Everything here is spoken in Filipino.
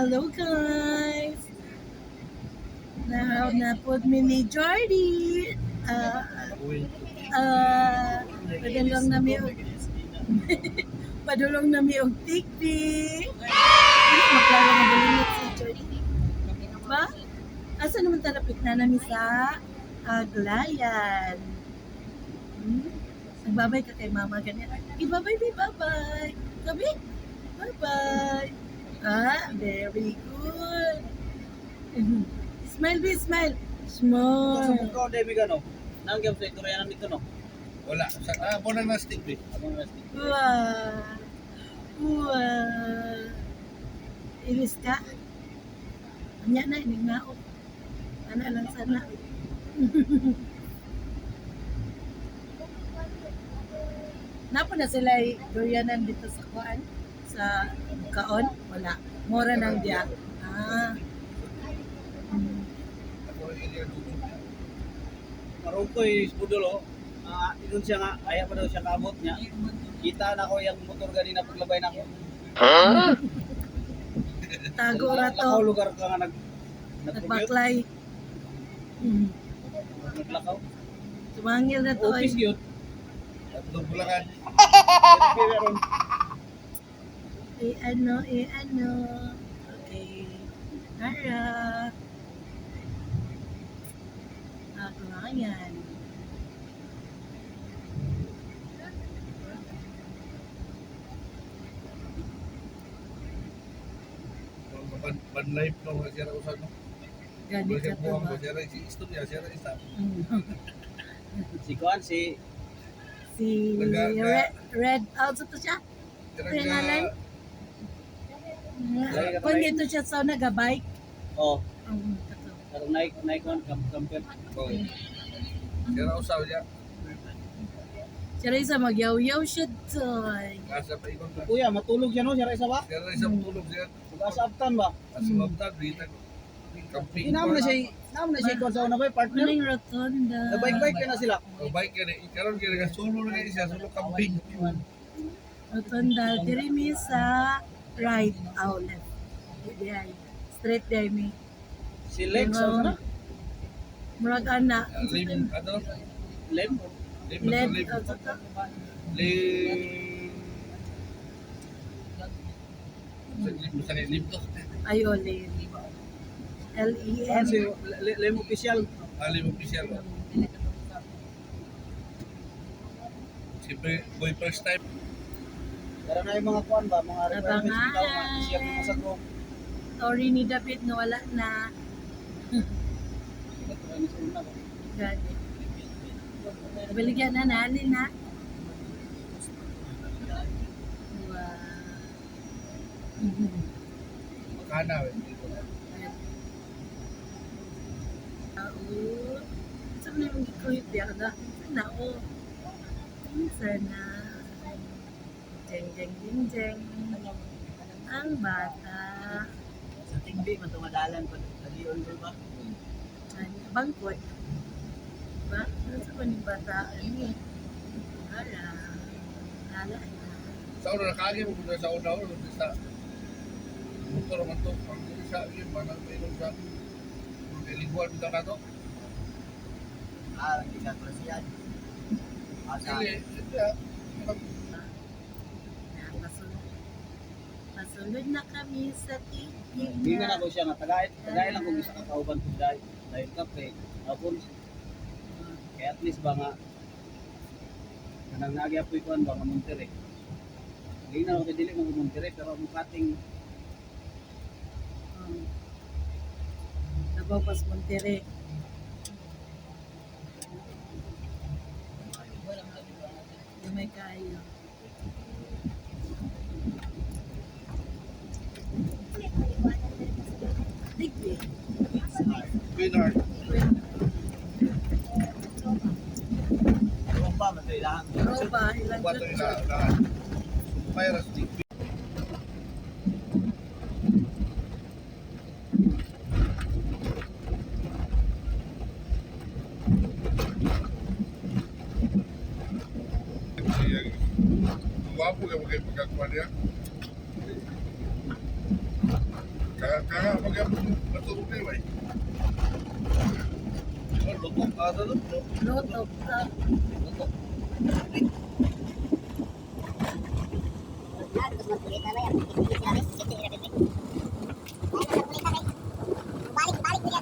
Hello guys! Napod mi ni Jordy. Padulong na mi og padulong na mi og tikpi. Maklaro nga bulimot si Jordy. Ba? Asa naman talapit na nami sa Aglayan. Nagbabay ka kay mama ganyan. Ibabay, bye-bye. Sabi, bye-bye. Very good. Smile, be, smile. Sa Smile. mukha Debbie gano. Nangyam sa Koreanan dito no. Wala. Mo nang na-stick eh. Abang nasty. Wow. Wow. Iris ka? Anya na, inignaot. Ano lang sana. Napa na sila Koreanan dito sa kuan? Sa kaon? Wala. Mora nang diya. Ako area dugong. Maroon ko budol oh. Ingon siya nga aya pa daw siya kaabot niya. Kita na ko yung motor ganina paglabay na ko. Tago ra Lakaw to. lugar ka nga Nagbaklay. naglakaw. Tumangil na to Office ay. yun. Tatlong bulakan. Meron. Ano. Okay. Tara. Aglayan. Ban life no nga siya usan no. Gani ka Kasi to buwang ba? ko siya si istorya siya isa. Si Kuan si Si Red out to siya. Pinalay. Kung dito siya sa nagabike. oh Kato. karong naik kon kamper. Oh. Siya usaw niya. Siya rin sa magyaw-yaw siya toy. Asa pa ibang ba? Kuya matulog siya no siya ra isa ba? Siya isa tulog siya. Asa aftan ba? Asa mabta dito. Camping. Inam na siya kon sa una ba partner. Maning rotonda. Nabike-bike na sila. O bike ka na. Karon kaya solo na siya. Solo camping. Rotonda. Diri mi sa right outlet. Di ay. Straight day mi. Si Lex sa na. Murag ana. Lim. Ano? Lem. Lim. Led. Lim. Lim to. Ayolin. Kuan si L-E-M. Lem official. Alim official. Siyempre, boy first time. Pero na yung mga kuan ba, mga requirements Abangan. bitaw nga siya mga sa group. Story ni David na wala na. Gani. Baligyan na nanin na. Wow. Makana. Saan na yung gikuhit diya na? Sana o. Sana. Jeng jeng jeng jeng. Ang bata. Sa tingbi man tumadalan pa dalion ba? Bangkot. Ba? Ano sa maning bata? Ano? Hala. Hala. Sa una nakagi mo kung sa una sa motor man to. Ang isa yun, manang mayroon sa lingguan bitaw na to. Hindi ka siya. Dili, Masulod na kami sa titig Hindi na ako siya nga tagay lang kung isa ka kauban ko dahil kape. Tapos kaya at least ba nga kanang nagyapoy kuan ba nga Monterrey. Hindi na ako dili mo Monterrey pero ang kating Nabawas Monterrey. May kayo. Tigbi. winner. pa matay lang. Ropa, ilang Wato jud. ila na virus di Guwapo ka magkaipagakuan niya. Kaya mag-abot mo matulog kayo eh. Lutok ka sa lutok. Lutok ka. Lutok. Balik-balik